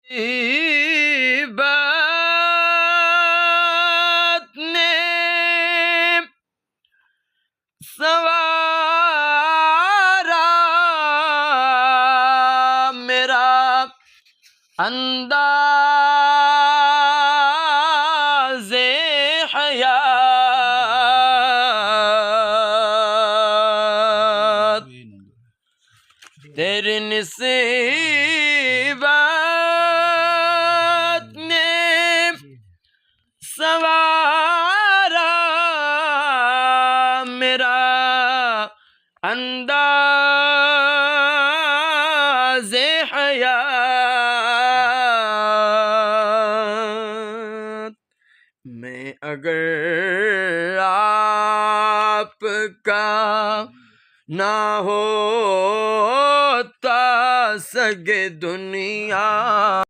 بات نے سوارا میرا انداز حیات تیری نصیبت نے سوارا میرا انداز حیات میں اگر آپ کا نہ ہوتا سگ دنیا